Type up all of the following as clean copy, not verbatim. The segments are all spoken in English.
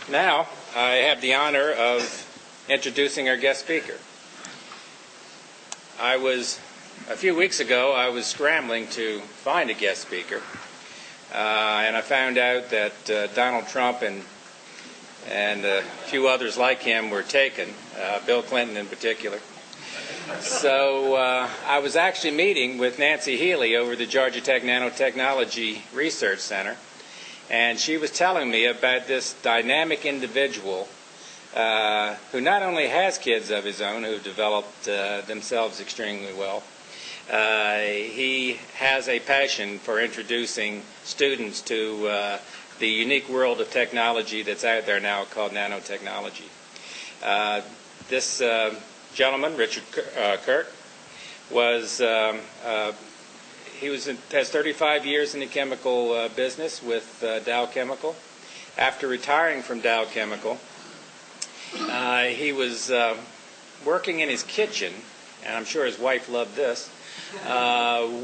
Now, I have the honor of introducing our guest speaker. A few weeks ago, I was scrambling to find a guest speaker, and I found out that Donald Trump and a few others like him were taken, Bill Clinton in particular. So I was actually meeting with Nancy Healy over the Georgia Tech Nanotechnology Research Center, and she was telling me about this dynamic individual who not only has kids of his own who've developed themselves extremely well, he has a passion for introducing students to the unique world of technology that's out there now called nanotechnology. This gentleman, Richard Kirk, has 35 years in the chemical business with Dow Chemical. After retiring from Dow Chemical, he was working in his kitchen, and I'm sure his wife loved this,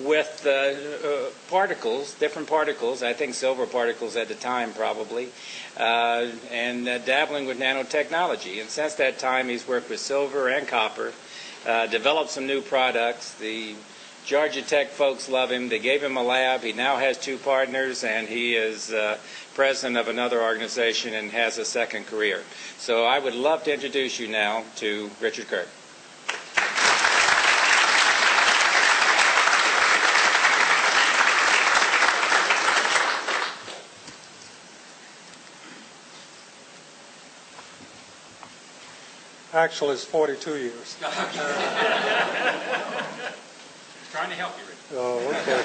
with particles, different particles, I think silver particles at the time probably, and dabbling with nanotechnology. And since that time, he's worked with silver and copper, developed some new products. The Georgia Tech folks love him. They gave him a lab. He now has 2 partners, and he is president of another organization and has a second career. So I would love to introduce you now to Richard Kirk. Actually, it's 42 years. Trying to help you, Richard. Oh, okay.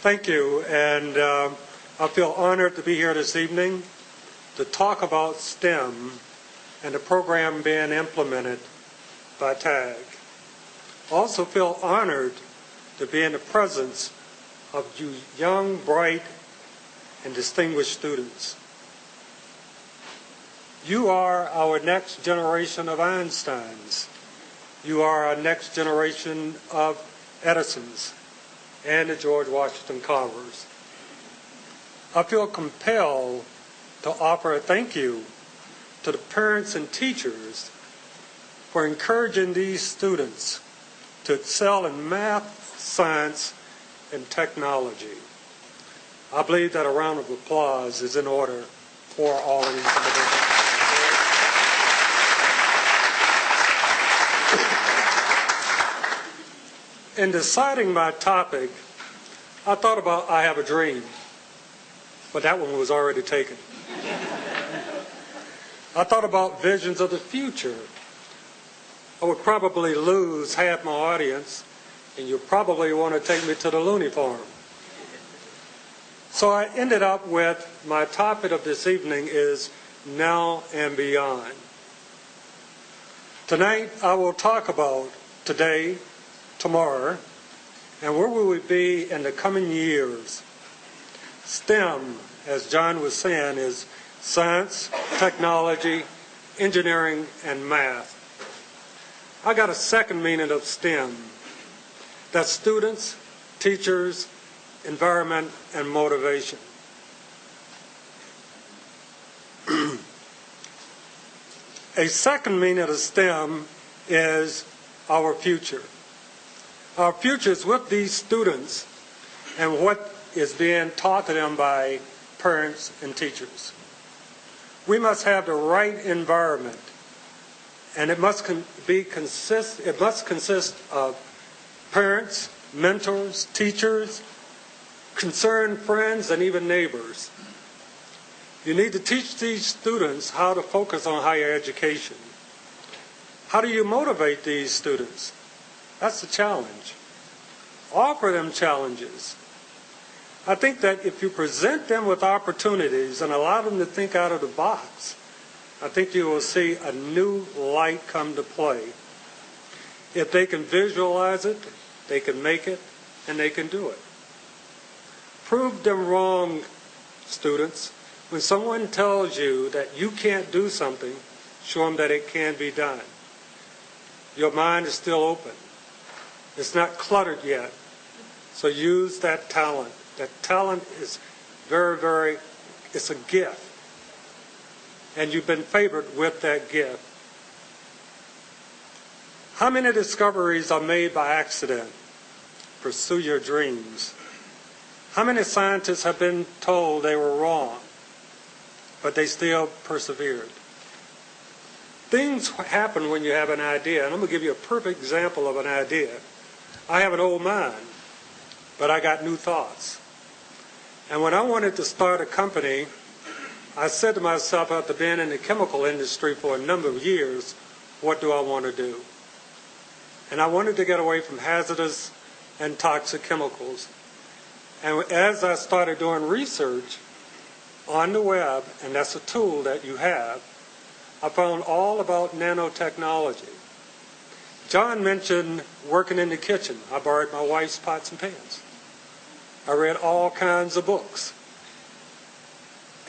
Thank you, and I feel honored to be here this evening to talk about STEM and the program being implemented by TAG. I also feel honored to be in the presence of you young, bright, and distinguished students. You are our next generation of Einsteins. You are our next generation of Edisons and the George Washington Carvers. I feel compelled to offer a thank you to the parents and teachers for encouraging these students to excel in math, science, and technology. I believe that a round of applause is in order for all of these individuals. In deciding my topic, I thought about I Have a Dream, but that one was already taken. I thought about visions of the future. I would probably lose half my audience, and you probably want to take me to the loony farm. So I ended up with my topic of this evening is now and beyond. Tonight I will talk about today, tomorrow, and where will we be in the coming years. STEM, as John was saying, is science, technology, engineering, and math. I got a second meaning of STEM. That's students, teachers, environment, and motivation. A second meaning of STEM is our future. Our future is with these students and what is being taught to them by parents and teachers. We must have the right environment, and it must consist of parents, mentors, teachers, concerned friends, and even neighbors. You need to teach these students how to focus on higher education. How do you motivate these students? That's the challenge. Offer them challenges. I think that if you present them with opportunities and allow them to think out of the box, I think you will see a new light come to play. If they can visualize it, they can make it, and they can do it. Prove them wrong, students. When someone tells you that you can't do something, show them that it can be done. Your mind is still open. It's not cluttered yet. So use that talent. That talent is very, very It's a gift. And you've been favored with that gift. How many discoveries are made by accident? Pursue your dreams. How many scientists have been told they were wrong, but they still persevered? Things happen when you have an idea, and I'm going to give you a perfect example of an idea. I have an old mind, but I got new thoughts. And when I wanted to start a company, I said to myself, after being in the chemical industry for a number of years, what do I want to do? And I wanted to get away from hazardous and toxic chemicals. And as I started doing research on the web, and that's a tool that you have, I found all about nanotechnology. John mentioned working in the kitchen. I borrowed my wife's pots and pans. I read all kinds of books.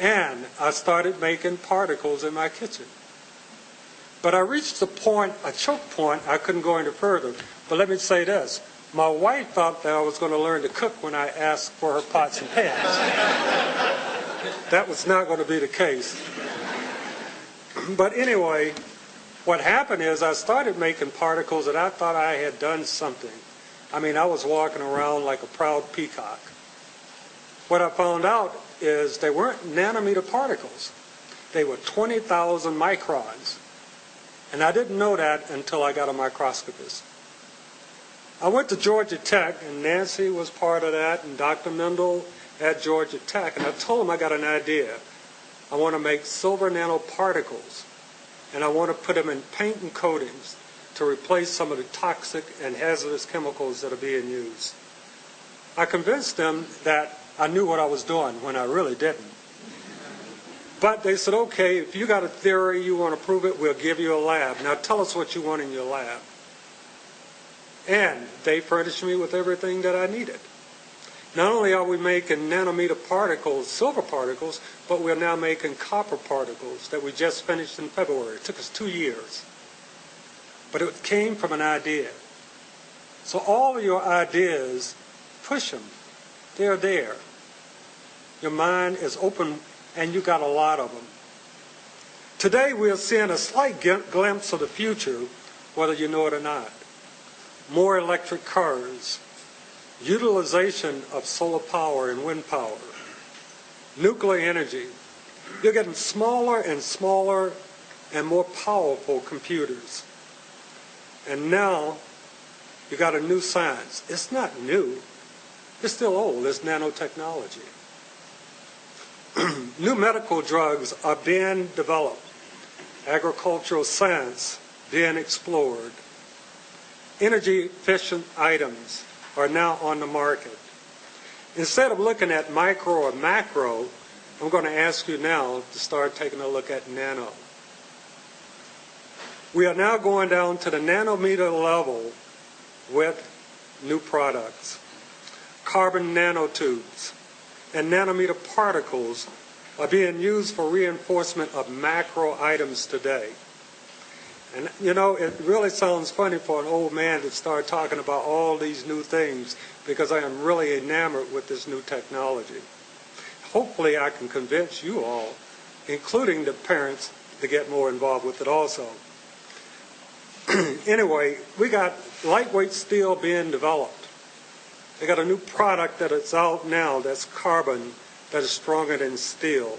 And I started making particles in my kitchen. But I reached a choke point, I couldn't go any further. But let me say this. My wife thought that I was going to learn to cook when I asked for her pots and pans. That was not going to be the case. But anyway, what happened is I started making particles that I thought I had done something. I mean, I was walking around like a proud peacock. What I found out is they weren't nanometer particles. They were 20,000 microns. And I didn't know that until I got a microscopist. I went to Georgia Tech, and Nancy was part of that, and Dr. Mendel at Georgia Tech, and I told him I got an idea. I want to make silver nanoparticles, and I want to put them in paint and coatings to replace some of the toxic and hazardous chemicals that are being used. I convinced them that I knew what I was doing when I really didn't. But they said, okay, if you got a theory, you want to prove it, we'll give you a lab. Now tell us what you want in your lab. And they furnished me with everything that I needed. Not only are we making nanometer particles, silver particles, but we're now making copper particles that we just finished in February. It took us 2 years. But it came from an idea. So all of your ideas, push them. They're there. Your mind is open, and you got a lot of them. Today we're seeing a slight glimpse of the future, whether you know it or not. More electric cars, utilization of solar power and wind power, nuclear energy. You're getting smaller and smaller and more powerful computers. And now you got a new science. It's not new. It's still old. It's nanotechnology. New medical drugs are being developed. Agricultural science being explored. Energy efficient items are now on the market. Instead of looking at micro or macro, I'm going to ask you now to start taking a look at nano. We are now going down to the nanometer level with new products. Carbon nanotubes and nanometer particles are being used for reinforcement of macro items today. And you know, it really sounds funny for an old man to start talking about all these new things because I am really enamored with this new technology. Hopefully I can convince you all, including the parents, to get more involved with it also. Anyway, we got lightweight steel being developed. They got a new product that is out now that's carbon that is stronger than steel.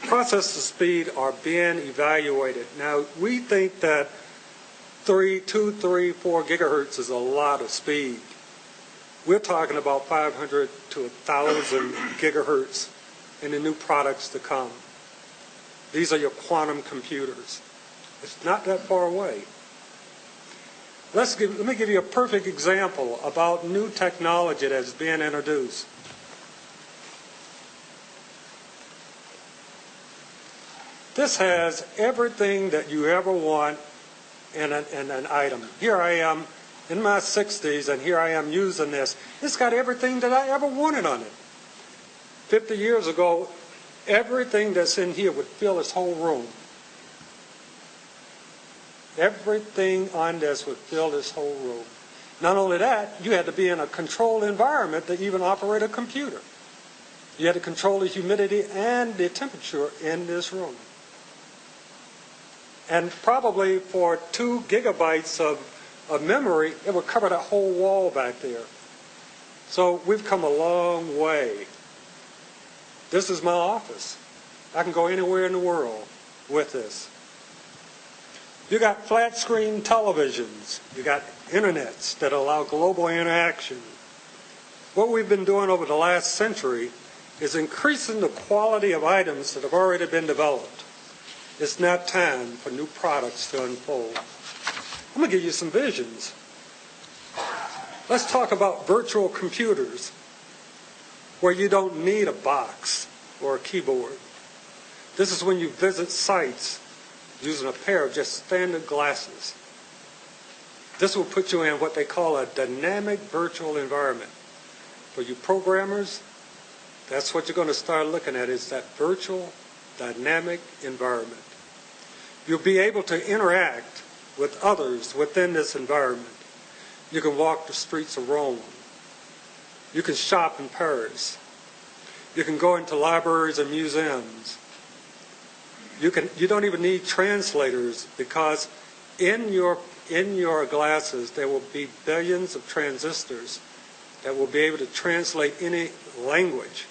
Processor speed are being evaluated. Now, we think that 2, 3, 4 gigahertz is a lot of speed. We're talking about 500 to 1,000 gigahertz in the new products to come. These are your quantum computers. It's not that far away. Let me give you a perfect example about new technology that's being introduced. This has everything that you ever want in an item. Here I am in my 60s, and here I am using this. It's got everything that I ever wanted on it. 50 years ago, everything that's in here would fill this whole room. Everything on this would fill this whole room. Not only that, you had to be in a controlled environment to even operate a computer. You had to control the humidity and the temperature in this room. And probably for 2 gigabytes of memory, it would cover that whole wall back there. So we've come a long way. This is my office. I can go anywhere in the world with this. You got flat screen televisions. You got internets that allow global interaction. What we've been doing over the last century is increasing the quality of items that have already been developed. It's now time for new products to unfold. I'm going to give you some visions. Let's talk about virtual computers, where you don't need a box or a keyboard. This is when you visit sites using a pair of just standard glasses. This will put you in what they call a dynamic virtual environment. For you programmers, that's what you're going to start looking at, is that virtual dynamic environment. You'll be able to interact with others within this environment. You can walk the streets of Rome. You can shop in Paris. You can go into libraries and museums. You don't even need translators, because in your glasses there will be billions of transistors that will be able to translate any language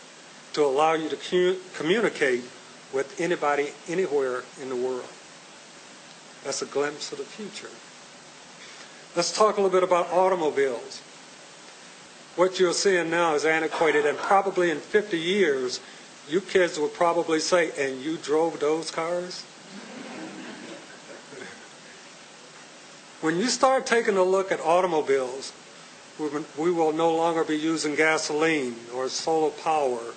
to allow you to communicate with anybody anywhere in the world. That's a glimpse of the future. Let's talk a little bit about automobiles. What you're seeing now is antiquated, and probably in 50 years, you kids will probably say, "And you drove those cars?" When you start taking a look at automobiles, we will no longer be using gasoline or solar power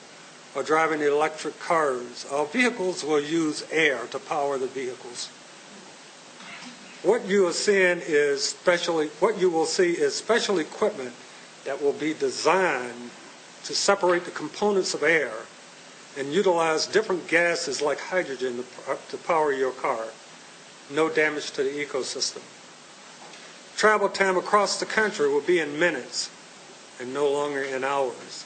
or driving electric cars. Our vehicles will use air to power the vehicles. What you will see is special equipment that will be designed to separate the components of air and utilize different gases like hydrogen to power your car. No damage to the ecosystem. Travel time across the country will be in minutes and no longer in hours.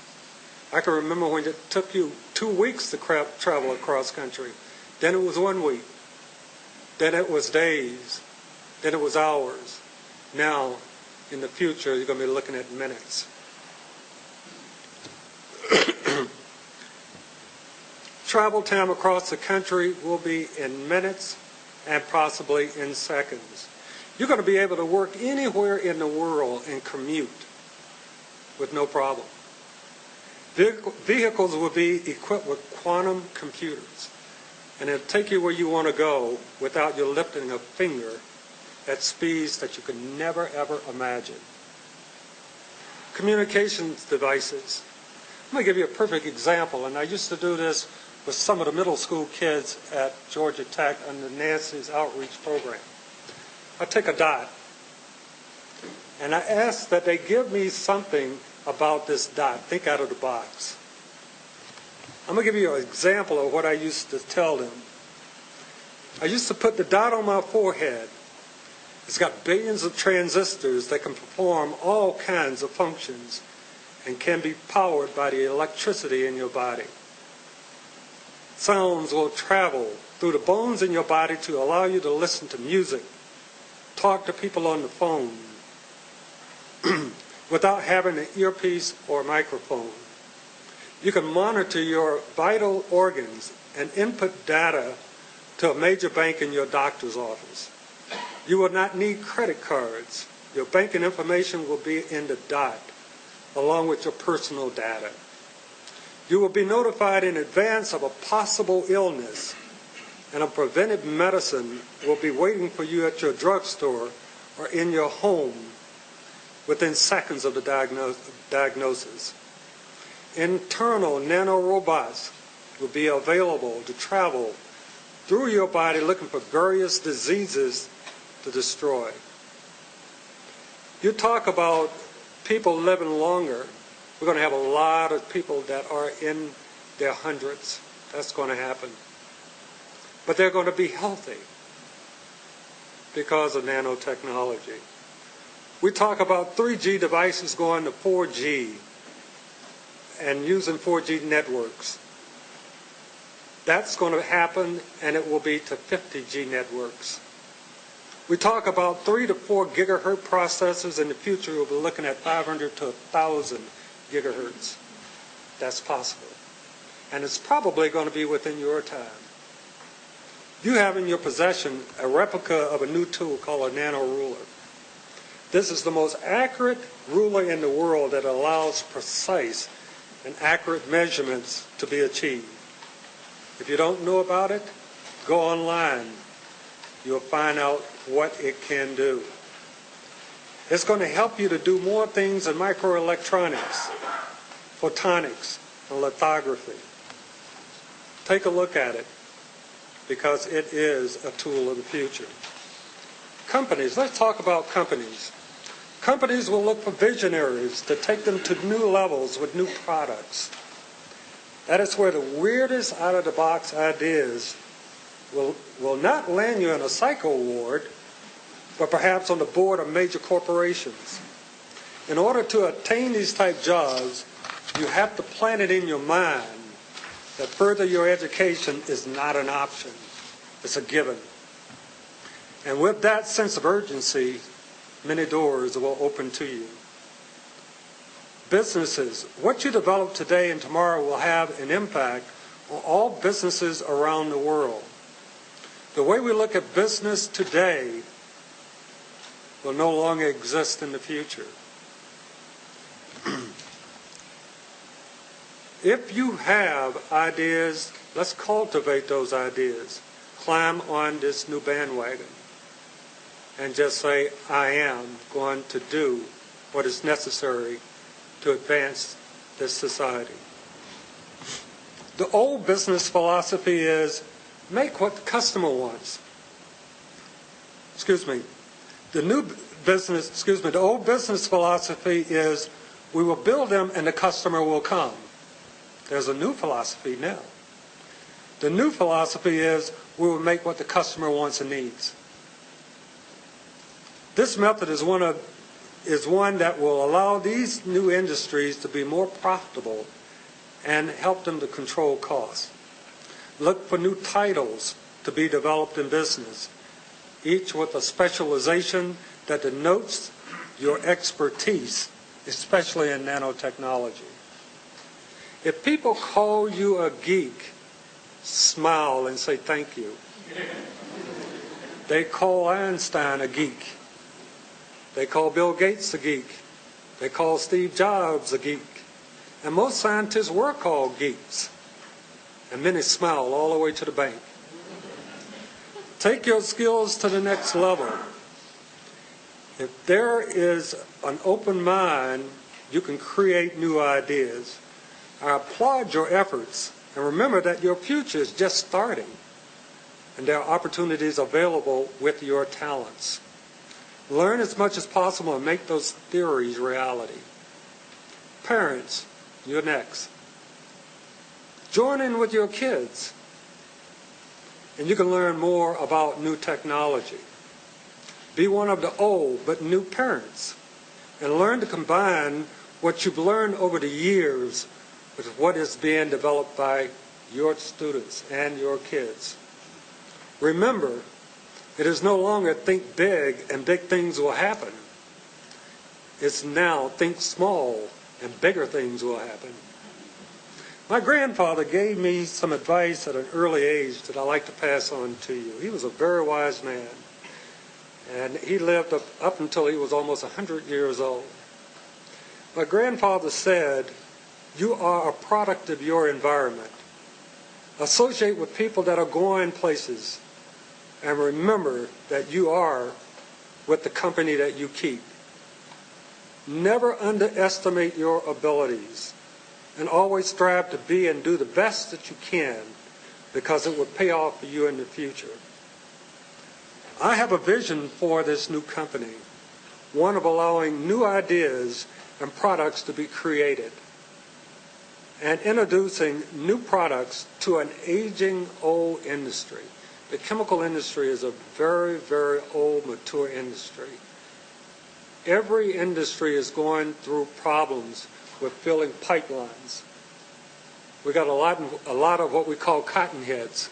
I can remember when it took you 2 weeks to travel across country. Then it was 1 week. Then it was days. Then it was hours. Now, in the future, you're going to be looking at minutes. Travel time across the country will be in minutes and possibly in seconds. You're going to be able to work anywhere in the world and commute with no problem. Vehicles will be equipped with quantum computers, and it'll take you where you want to go without you lifting a finger at speeds that you could never, ever imagine. Communications devices. I'm going to give you a perfect example, and I used to do this with some of the middle school kids at Georgia Tech under Nancy's outreach program. I take a dot, and I ask that they give me something about this dot. Think out of the box. I'm going to give you an example of what I used to tell them. I used to put the dot on my forehead. It's got billions of transistors that can perform all kinds of functions and can be powered by the electricity in your body. Sounds will travel through the bones in your body to allow you to listen to music, talk to people on the phone, without having an earpiece or a microphone. You can monitor your vital organs and input data to a major bank in your doctor's office. You will not need credit cards. Your banking information will be in the dot, along with your personal data. You will be notified in advance of a possible illness, and a preventive medicine will be waiting for you at your drugstore or in your home within seconds of the diagnosis. Internal nanorobots will be available to travel through your body looking for various diseases to destroy. You talk about people living longer. We're going to have a lot of people that are in their hundreds. That's going to happen. But they're going to be healthy because of nanotechnology. We talk about 3G devices going to 4G. and using 4G networks. That's going to happen, and it will be to 50G networks. We talk about 3 to 4 gigahertz processors. In the future, we'll be looking at 500 to 1,000 gigahertz. That's possible. And it's probably going to be within your time. You have in your possession a replica of a new tool called a nano ruler. This is the most accurate ruler in the world that allows precise and accurate measurements to be achieved. If you don't know about it, go online. You'll find out what it can do. It's going to help you to do more things in microelectronics, photonics, and lithography. Take a look at it, because it is a tool of the future. Companies, let's talk about companies. Companies will look for visionaries to take them to new levels with new products. That is where the weirdest out-of-the-box ideas will not land you in a psycho ward, but perhaps on the board of major corporations. In order to attain these type jobs, you have to plant it in your mind that further your education is not an option. It's a given. And with that sense of urgency, many doors will open to you. Businesses, what you develop today and tomorrow will have an impact on all businesses around the world. The way we look at business today will no longer exist in the future. If you have ideas, let's cultivate those ideas. Climb on this new bandwagon and just say, I am going to do what is necessary to advance this society. The old business philosophy is make what the customer wants. The old business philosophy is we will build them and the customer will come. There's a new philosophy now. The new philosophy is we will make what the customer wants and needs. This method is one that will allow these new industries to be more profitable and help them to control costs. Look for new titles to be developed in business, each with a specialization that denotes your expertise, especially in nanotechnology. If people call you a geek, smile and say thank you. They call Einstein a geek. They call Bill Gates a geek. They call Steve Jobs a geek. And most scientists were called geeks. And many smile all the way to the bank. Take your skills to the next level. If there is an open mind, you can create new ideas. I applaud your efforts. And remember that your future is just starting. And there are opportunities available with your talents. Learn as much as possible and make those theories reality. Parents, you're next. Join in with your kids. And you can learn more about new technology. Be one of the old but new parents. And learn to combine what you've learned over the years with what is being developed by your students and your kids. Remember, it is no longer think big and big things will happen. It's now think small and bigger things will happen. My grandfather gave me some advice at an early age that I like to pass on to you. He was a very wise man. And he lived up until he was almost 100 years old. My grandfather said, you are a product of your environment. Associate with people that are going places. And remember that you are with the company that you keep. Never underestimate your abilities. And always strive to be and do the best that you can, because it will pay off for you in the future. I have a vision for this new company. One of allowing new ideas and products to be created. And introducing new products to an aging old industry. The chemical industry is a very, very old, mature industry. Every industry is going through problems with filling pipelines. We got a lot of what we call cottonheads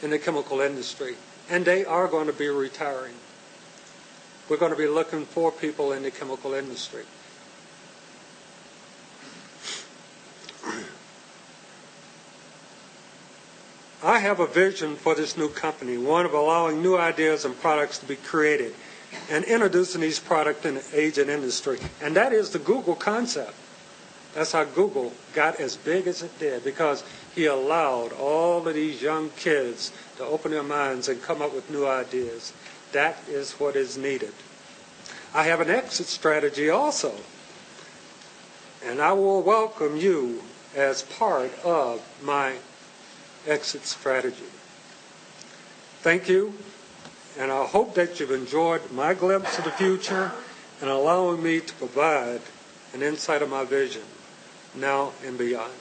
in the chemical industry, and they are going to be retiring. We're going to be looking for people in the chemical industry. I have a vision for this new company, one of allowing new ideas and products to be created and introducing these products in the aging industry. And that is the Google concept. That's how Google got as big as it did, because he allowed all of these young kids to open their minds and come up with new ideas. That is what is needed. I have an exit strategy also, and I will welcome you as part of my exit strategy. Thank you, and I hope that you've enjoyed my glimpse of the future and allowing me to provide an insight of my vision now and beyond.